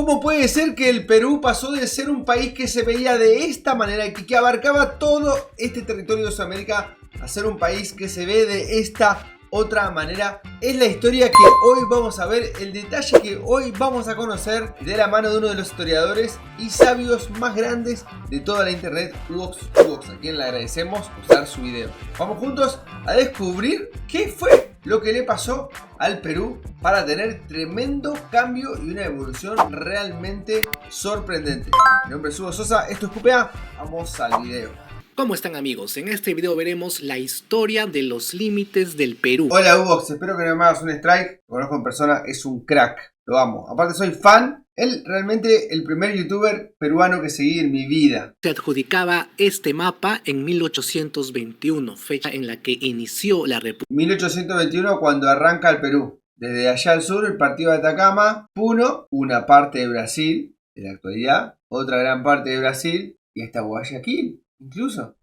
¿Cómo puede ser que el Perú pasó de ser un país que se veía de esta manera y que abarcaba todo este territorio de Sudamérica a ser un país que se ve de esta otra manera? Es la historia que hoy vamos a ver, el detalle que hoy vamos a conocer de la mano de uno de los historiadores y sabios más grandes de toda la internet, Hugo, a quien le agradecemos usar su video. Vamos juntos a descubrir qué fue lo que le pasó al Perú para tener tremendo cambio y una evolución realmente sorprendente. Mi nombre es Hugo Sosa, esto es QPA, vamos al video. ¿Cómo están, amigos? En este video veremos la historia de los límites del Perú. Hola Hugo, espero que no me hagas un strike. Lo conozco en persona, es un crack, lo amo. Aparte soy fan, él realmente el primer youtuber peruano que seguí en mi vida. Se adjudicaba este mapa en 1821, fecha en la que inició la República. 1821 cuando arranca el Perú. Desde allá al sur el partido de Atacama, Puno, una parte de Brasil, en la actualidad, otra gran parte de Brasil y hasta Guayaquil. Incluso,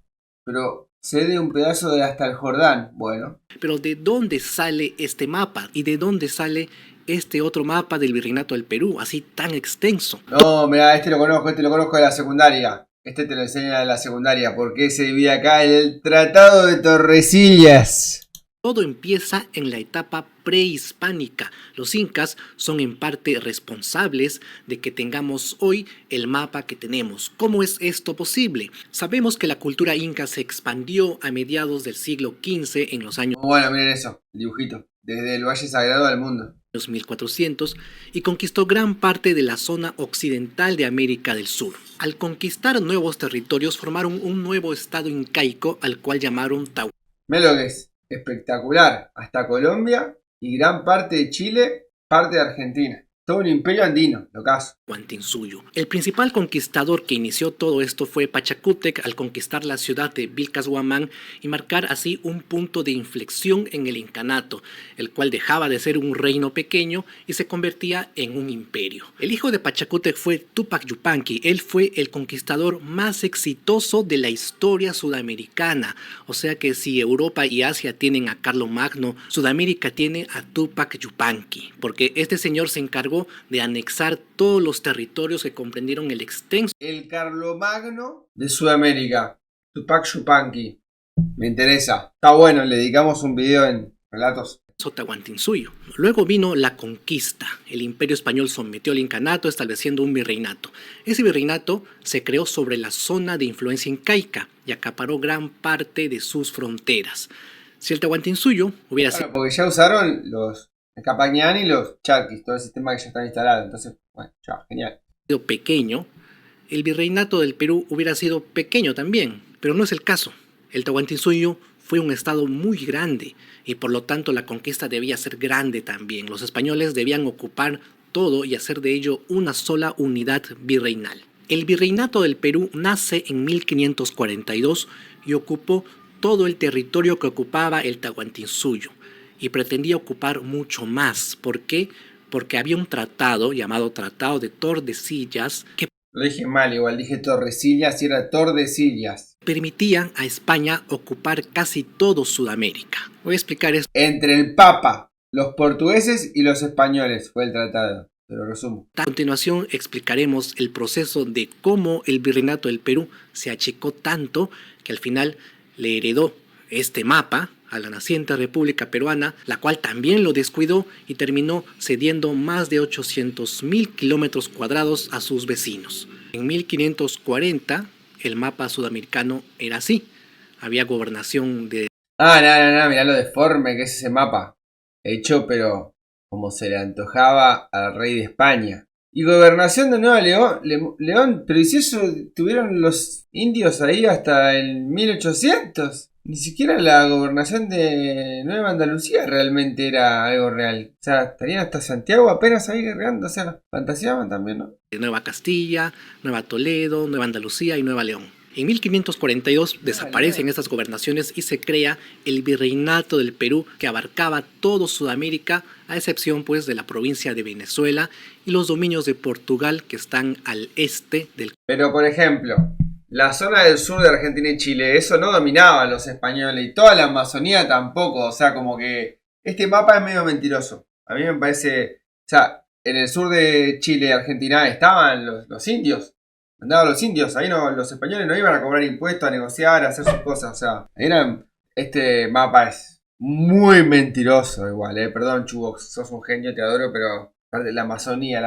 pero cede un pedazo de hasta el Jordán, bueno. Pero ¿de dónde sale este mapa? ¿Y de dónde sale este otro mapa del Virreinato del Perú, así tan extenso? No, mira, este lo conozco de la secundaria. Este te lo enseña de la secundaria, porque se divide acá en el Tratado de Tordesillas. Todo empieza en la etapa prehispánica. Los incas son en parte responsables de que tengamos hoy el mapa que tenemos. ¿Cómo es esto posible? Sabemos que la cultura inca se expandió a mediados del siglo XV en los años Bueno, miren eso, el dibujito. Desde el Valle Sagrado al mundo. 1400 y conquistó gran parte de la zona occidental de América del Sur. Al conquistar nuevos territorios formaron un nuevo estado incaico al cual llamaron Tahuantinsuyo. Miren lo que es. Espectacular, hasta Colombia y gran parte de Chile, parte de Argentina. Todo un imperio andino, locazo. El principal conquistador que inició todo esto fue Pachacútec al conquistar la ciudad de Vilcashuamán y marcar así un punto de inflexión en el incanato, el cual dejaba de ser un reino pequeño y se convertía en un imperio. El hijo de Pachacútec fue Túpac Yupanqui. Él fue el conquistador más exitoso de la historia sudamericana. O sea que si Europa y Asia tienen a Carlomagno, Sudamérica tiene a Túpac Yupanqui, porque este señor se encargó de anexar todos los territorios que comprendieron el extenso. El Carlomagno de Sudamérica, Túpac Yupanqui. Me interesa. Está bueno, le dedicamos un video en relatos. Tahuantinsuyo. Luego vino la conquista. El imperio español sometió al incanato estableciendo un virreinato. Ese virreinato se creó sobre la zona de influencia incaica y acaparó gran parte de sus fronteras. Si el Tahuantinsuyo hubiera sido... porque ya usaron los Capañán y los charquis, todo el sistema que ya está instalado. Entonces, bueno, ya, genial. Pequeño, el virreinato del Perú hubiera sido pequeño también, pero no es el caso. El Tahuantinsuyo fue un estado muy grande y por lo tanto la conquista debía ser grande también. Los españoles debían ocupar todo y hacer de ello una sola unidad virreinal. El virreinato del Perú nace en 1542 y ocupó todo el territorio que ocupaba el Tahuantinsuyo y pretendía ocupar mucho más. ¿Por qué? Porque había un tratado llamado Tratado de Tordesillas que... Lo dije mal, igual dije Tordesillas y era Tordesillas. Permitía a España ocupar casi todo Sudamérica. Voy a explicar esto. Entre el Papa, los portugueses y los españoles fue el tratado, pero resumo. A continuación explicaremos el proceso de cómo el virreinato del Perú se achicó tanto que al final le heredó este mapa a la naciente República Peruana, la cual también lo descuidó y terminó cediendo más de 800.000 kilómetros cuadrados a sus vecinos. En 1540 el mapa sudamericano era así. Había gobernación de... No, mirá lo deforme que es ese mapa. Hecho, pero como se le antojaba al rey de España. Y gobernación de Nueva León, pero ¿y si eso tuvieron los indios ahí hasta el 1800? Ni siquiera la gobernación de Nueva Andalucía realmente era algo real. O sea, estarían hasta Santiago apenas ahí guerreando. O sea, fantaseaban también, ¿no? Nueva Castilla, Nueva Toledo, Nueva Andalucía y Nueva León. En 1542 desaparecen estas gobernaciones y se crea el Virreinato del Perú, que abarcaba todo Sudamérica, a excepción pues de la provincia de Venezuela y los dominios de Portugal que están al este del... Pero por ejemplo, la zona del sur de Argentina y Chile, eso no dominaban los españoles y toda la Amazonía tampoco. O sea, como que este mapa es medio mentiroso. A mí me parece... O sea, en el sur de Chile y Argentina estaban los indios. Andaban los indios, ahí no, los españoles no iban a cobrar impuestos, a negociar, a hacer sus cosas. O sea, este mapa es muy mentiroso igual, Perdón, Chugo, sos un genio, te adoro, pero la Amazonía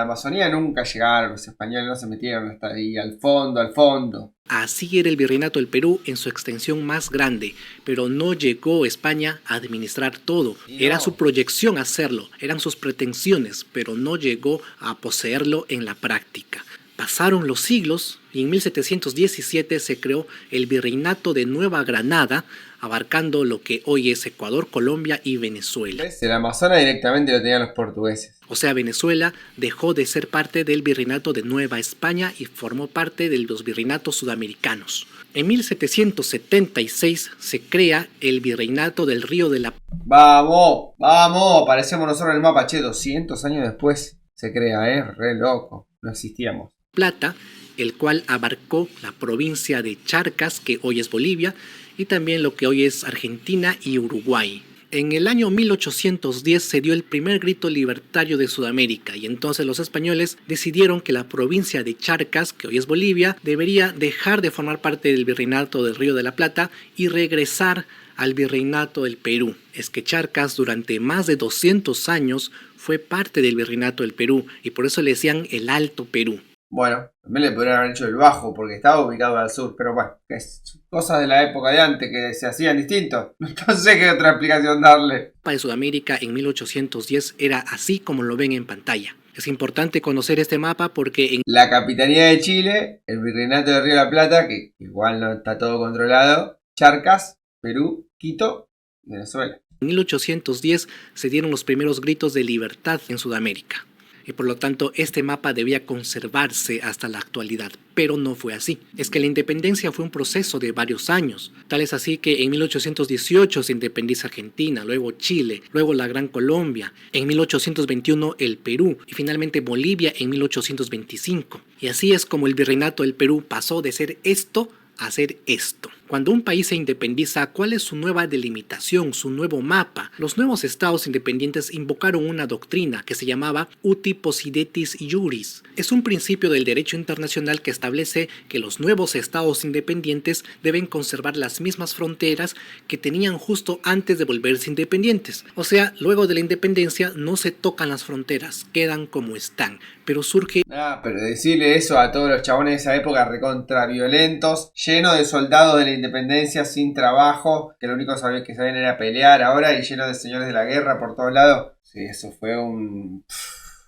nunca llegaron, los españoles no se metieron hasta ahí, al fondo, al fondo. Así era el virreinato del Perú en su extensión más grande, pero no llegó España a administrar todo. Era su proyección hacerlo, eran sus pretensiones, pero no llegó a poseerlo en la práctica. Pasaron los siglos y en 1717 se creó el Virreinato de Nueva Granada, abarcando lo que hoy es Ecuador, Colombia y Venezuela. El Amazonas directamente lo tenían los portugueses. O sea, Venezuela dejó de ser parte del Virreinato de Nueva España y formó parte de los virreinatos sudamericanos. En 1776 se crea el Virreinato del Río de la... ¡Vamos! Aparecemos nosotros en el mapa, 200 años después se crea, re loco. No existíamos. Plata, el cual abarcó la provincia de Charcas, que hoy es Bolivia, y también lo que hoy es Argentina y Uruguay. En el año 1810 se dio el primer grito libertario de Sudamérica y entonces los españoles decidieron que la provincia de Charcas, que hoy es Bolivia, debería dejar de formar parte del Virreinato del Río de la Plata y regresar al Virreinato del Perú. Es que Charcas durante más de 200 años fue parte del Virreinato del Perú y por eso le decían el Alto Perú. Bueno, también le podrían haber hecho el Bajo porque estaba ubicado al sur, pero bueno, que es cosas de la época de antes que se hacían distintos. No sé qué otra explicación darle. El mapa de Sudamérica en 1810 era así como lo ven en pantalla. Es importante conocer este mapa porque en la Capitanía de Chile, el Virreinato del Río de la Plata, que igual no está todo controlado, Charcas, Perú, Quito, Venezuela. En 1810 se dieron los primeros gritos de libertad en Sudamérica. Y por lo tanto este mapa debía conservarse hasta la actualidad, pero no fue así. Es que la independencia fue un proceso de varios años, tal es así que en 1818 se independiza Argentina, luego Chile, luego la Gran Colombia, en 1821 el Perú y finalmente Bolivia en 1825. Y así es como el Virreinato del Perú pasó de ser esto a ser esto. Cuando un país se independiza, ¿cuál es su nueva delimitación, su nuevo mapa? Los nuevos estados independientes invocaron una doctrina que se llamaba Uti Possidetis Iuris. Es un principio del derecho internacional que establece que los nuevos estados independientes deben conservar las mismas fronteras que tenían justo antes de volverse independientes. O sea, luego de la independencia no se tocan las fronteras, quedan como están. Pero surge... pero decirle eso a todos los chabones de esa época recontra violentos, llenos de soldados de la independencia sin trabajo, que lo único que sabían era pelear ahora y lleno de señores de la guerra por todos lados. Sí, eso fue un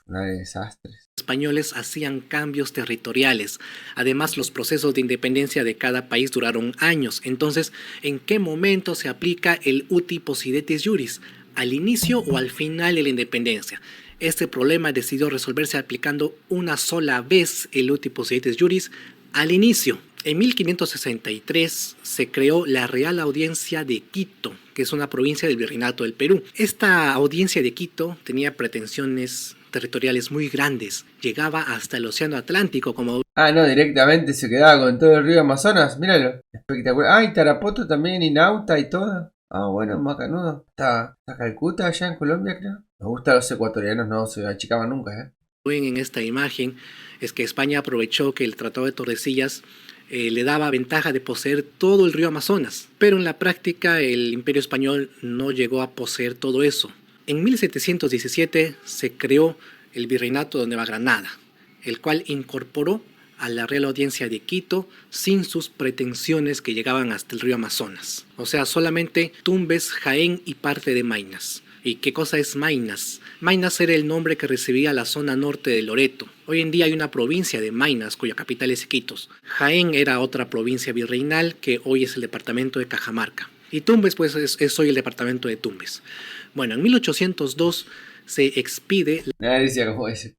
desastre. Los españoles hacían cambios territoriales. Además, los procesos de independencia de cada país duraron años. Entonces, ¿en qué momento se aplica el Uti Possidetis Iuris? ¿Al inicio o al final de la independencia? Este problema decidió resolverse aplicando una sola vez el Uti Possidetis Iuris al inicio. En 1563 se creó la Real Audiencia de Quito, que es una provincia del Virreinato del Perú. Esta audiencia de Quito tenía pretensiones territoriales muy grandes, llegaba hasta el Océano Atlántico como... no, directamente se quedaba con todo el río Amazonas, míralo, espectacular. Y Tarapoto también, y Nauta y todo. Bueno, macanudo. Está Calcuta allá en Colombia, creo. Me gustan los ecuatorianos, no se achicaban nunca, Ven en esta imagen es que España aprovechó que el Tratado de Tordesillas le daba ventaja de poseer todo el río Amazonas, pero en la práctica el Imperio Español no llegó a poseer todo eso. En 1717 se creó el Virreinato de Nueva Granada, el cual incorporó a la Real Audiencia de Quito sin sus pretensiones que llegaban hasta el río Amazonas. O sea, solamente Tumbes, Jaén y parte de Maynas. ¿Y qué cosa es Maynas? Maynas era el nombre que recibía la zona norte de Loreto. Hoy en día hay una provincia de Maynas cuya capital es Iquitos. Jaén era otra provincia virreinal que hoy es el departamento de Cajamarca. Y Tumbes pues es hoy el departamento de Tumbes. Bueno, en 1802 se expide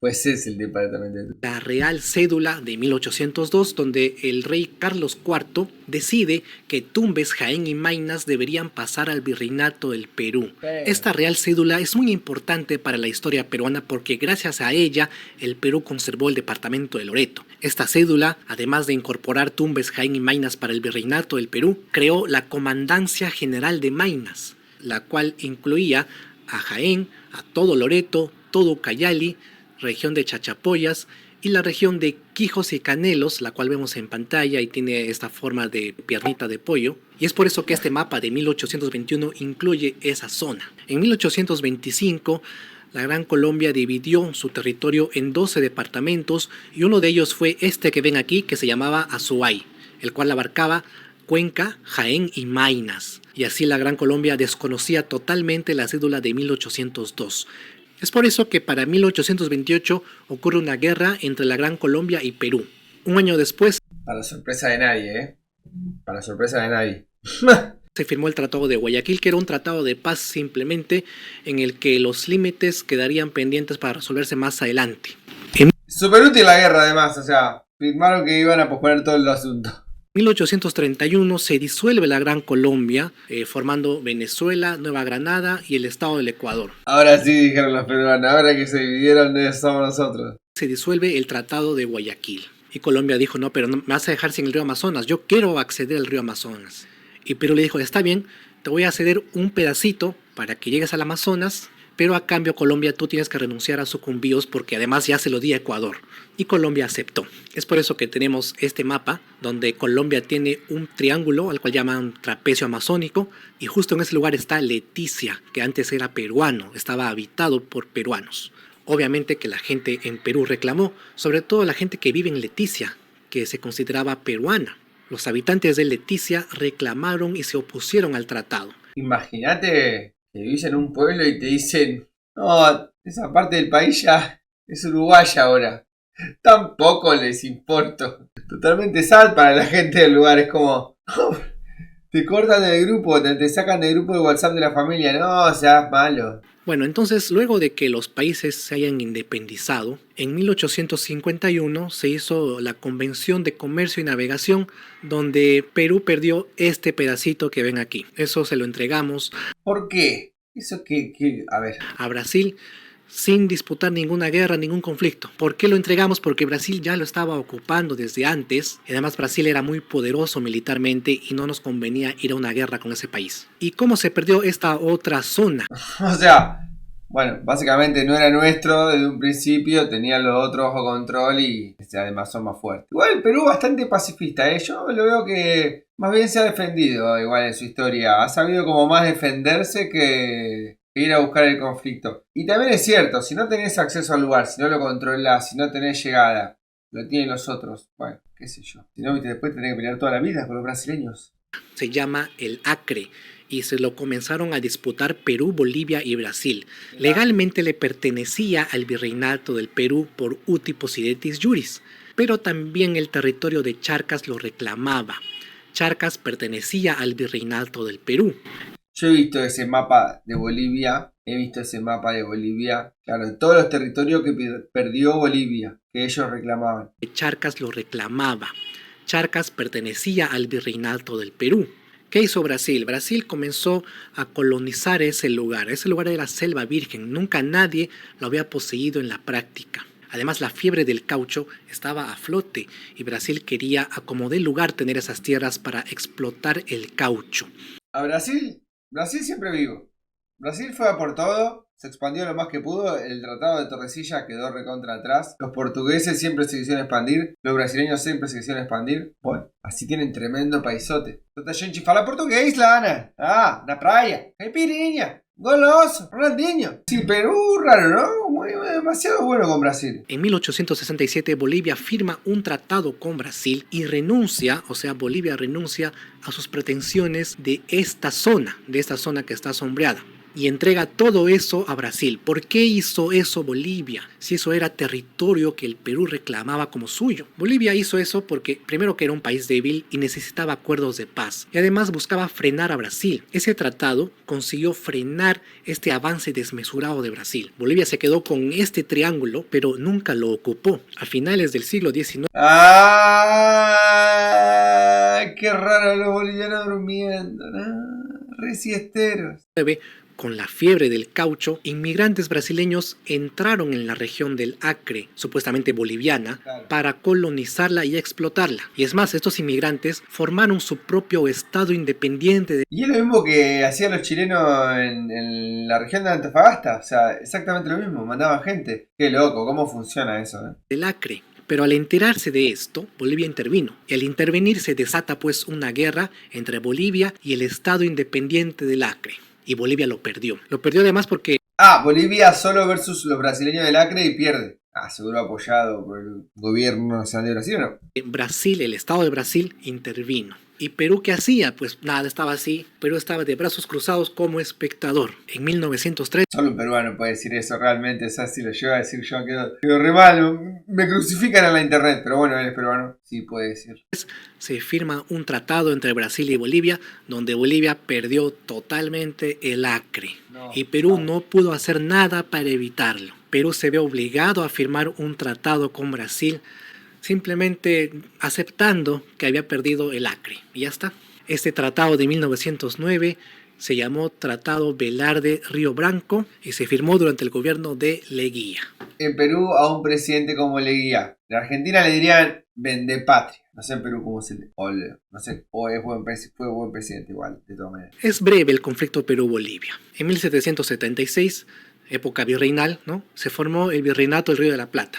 pues es el departamento de la Real Cédula de 1802, donde el rey Carlos IV decide que Tumbes, Jaén y Maynas deberían pasar al Virreinato del Perú. Esta Real Cédula es muy importante para la historia peruana porque gracias a ella el Perú conservó el departamento de Loreto. Esta cédula, además de incorporar Tumbes, Jaén y Maynas para el Virreinato del Perú, creó la Comandancia General de Maynas, la cual incluía a Jaén, a todo Loreto, todo Ucayali, región de Chachapoyas y la región de Quijos y Canelos, la cual vemos en pantalla y tiene esta forma de piernita de pollo. Y es por eso que este mapa de 1821 incluye esa zona. En 1825, la Gran Colombia dividió su territorio en 12 departamentos y uno de ellos fue este que ven aquí, que se llamaba Azuay, el cual abarcaba Cuenca, Jaén y Maynas. Y así la Gran Colombia desconocía totalmente la cédula de 1802. Es por eso que para 1828 ocurre una guerra entre la Gran Colombia y Perú. Un año después, para sorpresa de nadie, para sorpresa de nadie, se firmó el Tratado de Guayaquil, que era un tratado de paz simplemente en el que los límites quedarían pendientes para resolverse más adelante. Súper útil la guerra además, o sea, firmaron que iban a posponer todo el asunto. En 1831 se disuelve la Gran Colombia, formando Venezuela, Nueva Granada y el estado del Ecuador. Ahora sí, dijeron los peruanos, ahora que se dividieron somos nosotros. Se disuelve el Tratado de Guayaquil. Y Colombia dijo, no, pero no me vas a dejar sin el río Amazonas, yo quiero acceder al río Amazonas. Y Perú le dijo, está bien, te voy a ceder un pedacito para que llegues al Amazonas, pero a cambio Colombia tú tienes que renunciar a sucumbíos porque además ya se lo di a Ecuador. Y Colombia aceptó. Es por eso que tenemos este mapa donde Colombia tiene un triángulo al cual llaman trapecio amazónico y justo en ese lugar está Leticia, que antes era peruano, estaba habitado por peruanos. Obviamente que la gente en Perú reclamó, sobre todo la gente que vive en Leticia, que se consideraba peruana. Los habitantes de Leticia reclamaron y se opusieron al tratado. Imagínate que vivís en un pueblo y te dicen, no, esa parte del país ya es Uruguay ahora. Tampoco les importo. Totalmente sad para la gente del lugar. Es como, te cortan del grupo, te sacan del grupo de WhatsApp de la familia. No, seas malo. Bueno, entonces luego de que los países se hayan independizado, en 1851 se hizo la Convención de Comercio y Navegación, donde Perú perdió este pedacito que ven aquí. Eso se lo entregamos. ¿Por qué? Eso a ver. A Brasil, sin disputar ninguna guerra, ningún conflicto. ¿Por qué lo entregamos? Porque Brasil ya lo estaba ocupando desde antes. Y además Brasil era muy poderoso militarmente y no nos convenía ir a una guerra con ese país. ¿Y cómo se perdió esta otra zona? O sea, bueno, básicamente no era nuestro desde un principio, tenían los otros bajo control y además son más fuertes. Igual Perú bastante pacifista, yo lo veo que más bien se ha defendido igual en su historia. Ha sabido como más defenderse que ir a buscar el conflicto. Y también es cierto, si no tenés acceso al lugar, si no lo controlás, si no tenés llegada, lo tienen los otros, bueno, qué sé yo. Si no, después tenés que pelear toda la vida con los brasileños. Se llama el Acre y se lo comenzaron a disputar Perú, Bolivia y Brasil. Legalmente le pertenecía al virreinato del Perú por uti possidetis juris, pero también el territorio de Charcas lo reclamaba. Charcas pertenecía al virreinato del Perú. Yo he visto ese mapa de Bolivia, claro, de todos los territorios que perdió Bolivia, que ellos reclamaban. Charcas lo reclamaba. Charcas pertenecía al virreinato del Perú. ¿Qué hizo Brasil? Brasil comenzó a colonizar ese lugar. Ese lugar era selva virgen, nunca nadie lo había poseído en la práctica. Además, la fiebre del caucho estaba a flote y Brasil quería a como dé lugar tener esas tierras para explotar el caucho. A Brasil siempre vivo. Brasil fue a por todo, se expandió lo más que pudo, el tratado de Tordesillas quedó recontra atrás. Los portugueses siempre se quisieron expandir, los brasileños siempre se quisieron expandir. Bueno, así tienen tremendo paisote. Tota gente fala português lá, né? Ah, na praia, caipirinha, goloso, Ronaldinho. Sí, Perú, raro, ¿no? Demasiado bueno con Brasil. En 1867 Bolivia firma un tratado con Brasil y renuncia, o sea, Bolivia renuncia a sus pretensiones de esta zona que está sombreada. Y entrega todo eso a Brasil. ¿Por qué hizo eso Bolivia? Si eso era territorio que el Perú reclamaba como suyo. Bolivia hizo eso porque primero que era un país débil y necesitaba acuerdos de paz. Y además buscaba frenar a Brasil. Ese tratado consiguió frenar este avance desmesurado de Brasil. Bolivia se quedó con este triángulo, pero nunca lo ocupó. A finales del siglo XIX... ¡Ah! ¡Qué raro los bolivianos durmiendo! ¿No? Re siesteros. con la fiebre del caucho, inmigrantes brasileños entraron en la región del Acre, supuestamente boliviana, para colonizarla y explotarla. Y es más, estos inmigrantes formaron su propio estado independiente. Y es lo mismo que hacían los chilenos en la región de Antofagasta, o sea, exactamente lo mismo, mandaban gente. Qué loco, ¿cómo funciona eso? Del Acre. Pero al enterarse de esto, Bolivia intervino. Y al intervenir se desata pues una guerra entre Bolivia y el Estado independiente del Acre. Y Bolivia lo perdió. Lo perdió además porque... Bolivia solo versus los brasileños del Acre y pierde. Seguro apoyado por el gobierno nacional de Brasil, ¿o no? Brasil, el Estado de Brasil, intervino. ¿Y Perú qué hacía? Pues nada, estaba así. Perú estaba de brazos cruzados como espectador. En 1903... Solo un peruano puede decir eso realmente. O sea, si lo llego a decir yo, quedo re mal. Me crucifican en la internet. Pero bueno, él es peruano. Sí puede decir. Se firma un tratado entre Brasil y Bolivia, donde Bolivia perdió totalmente el Acre. Y Perú no pudo hacer nada para evitarlo. Perú se ve obligado a firmar un tratado con Brasil, simplemente aceptando que había perdido el Acre. Y ya está. Este tratado de 1909 se llamó Tratado Velarde-Río Branco y se firmó durante el gobierno de Leguía. En Perú a un presidente como Leguía. En Argentina le dirían vendepatria. No sé en Perú cómo se le... no sé, o fue buen presidente igual, de todas maneras. Es breve el conflicto Perú-Bolivia. En 1776, época virreinal, ¿no?, se formó el Virreinato del Río de la Plata.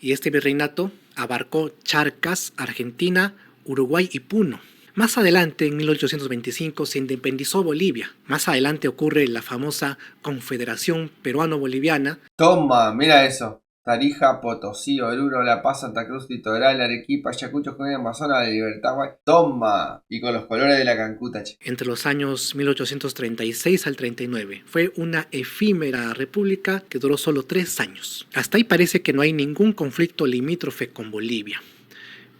Y este virreinato abarcó Charcas, Argentina, Uruguay y Puno. Más adelante, en 1825, se independizó Bolivia. Más adelante ocurre la famosa Confederación Peruano-Boliviana. Toma, mira eso. Tarija, Potosí, Oruro, La Paz, Santa Cruz, Litoral, Arequipa, Ayacucho, Junín, Amazonas, La Libertad, guay. Toma. Y con los colores de la cancuta, che. Entre los años 1836 al 39. Fue una efímera república que duró solo 3 años. Hasta ahí parece que no hay ningún conflicto limítrofe con Bolivia.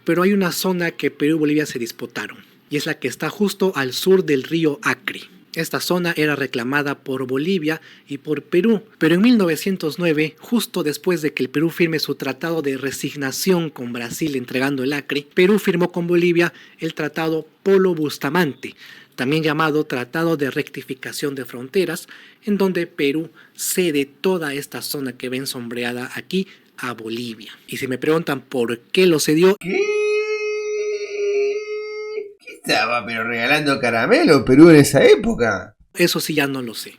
Pero hay una zona que Perú y Bolivia se disputaron, y es la que está justo al sur del río Acre. Esta zona era reclamada por Bolivia y por Perú, pero en 1909, justo después de que el Perú firme su tratado de resignación con Brasil entregando el Acre, Perú firmó con Bolivia el tratado Polo Bustamante, también llamado Tratado de Rectificación de Fronteras, en donde Perú cede toda esta zona que ven sombreada aquí a Bolivia. Y si me preguntan por qué lo cedió... ¿Qué estaba pero regalando caramelo Perú en esa época? Eso sí ya no lo sé.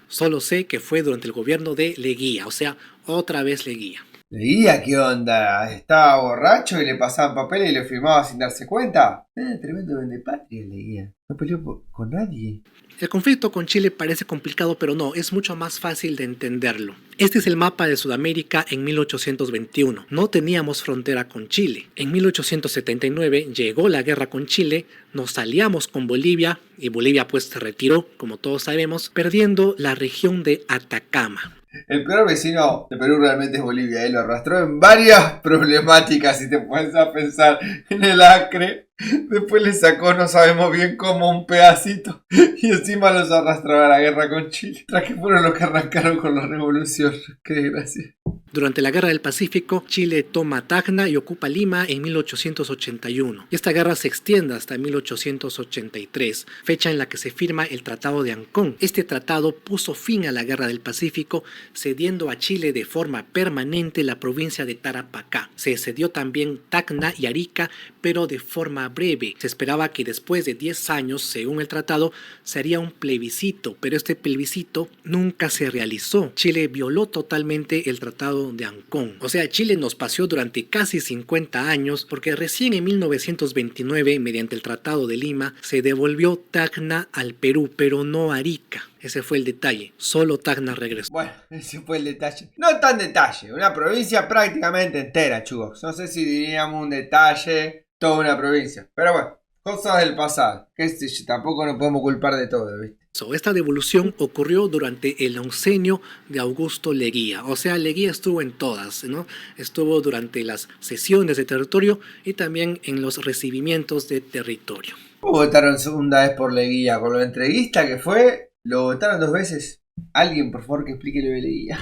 Solo sé que fue durante el gobierno de Leguía, o sea, otra vez Leguía. ¿Leguía qué onda? ¿Estaba borracho y le pasaban papeles y lo firmaba sin darse cuenta? Tremendo vendepatria Leguía. No peleó con nadie. El conflicto con Chile parece complicado, pero no, es mucho más fácil de entenderlo. Este es el mapa de Sudamérica en 1821. No teníamos frontera con Chile. En 1879 llegó la guerra con Chile, nos aliamos con Bolivia y Bolivia pues se retiró, como todos sabemos, perdiendo la región de Atacama. El peor vecino de Perú realmente es Bolivia, lo arrastró en varias problemáticas, si te puedes a pensar en el Acre. Después le sacó, no sabemos bien cómo, un pedacito y encima los arrastraba a la guerra con Chile. Tras que fueron los que arrancaron con la revolución. Qué desgracia. Durante la Guerra del Pacífico, Chile toma Tacna y ocupa Lima en 1881. Y esta guerra se extiende hasta 1883, fecha en la que se firma el Tratado de Ancón. Este tratado puso fin a la Guerra del Pacífico, cediendo a Chile de forma permanente la provincia de Tarapacá. Se cedió también Tacna y Arica, pero de forma breve. Se esperaba que después de 10 años, según el tratado, se haría un plebiscito, pero este plebiscito nunca se realizó. Chile violó totalmente el Tratado de Ancón. O sea, Chile nos paseó durante casi 50 años porque recién en 1929, mediante el Tratado de Lima, se devolvió Tacna al Perú, pero no Arica. Ese fue el detalle. Solo Tacna regresó. Bueno, ese fue el detalle. No tan detalle. Una provincia prácticamente entera, chicos. No sé si diríamos un detalle, toda una provincia. Pero bueno, cosas del pasado. Que tampoco nos podemos culpar de todo, ¿viste? Esta devolución ocurrió durante el oncenio de Augusto Leguía. O sea, Leguía estuvo en todas, ¿no? Estuvo durante las cesiones de territorio y también en los recibimientos de territorio. Votaron segunda vez por Leguía, por lo entreguista que fue. Lo votaron 2 veces. Alguien, por favor, que explique lo de Leguía.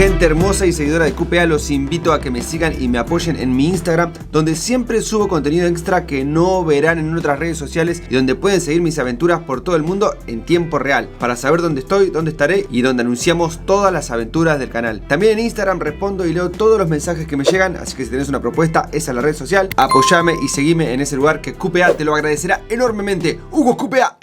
Gente hermosa y seguidora de QPA, los invito a que me sigan y me apoyen en mi Instagram, donde siempre subo contenido extra que no verán en otras redes sociales y donde pueden seguir mis aventuras por todo el mundo en tiempo real, para saber dónde estoy, dónde estaré y donde anunciamos todas las aventuras del canal. También en Instagram respondo y leo todos los mensajes que me llegan, así que si tenés una propuesta, esa es la red social, apoyame y seguime en ese lugar que QPA te lo agradecerá enormemente. Hugo QPA.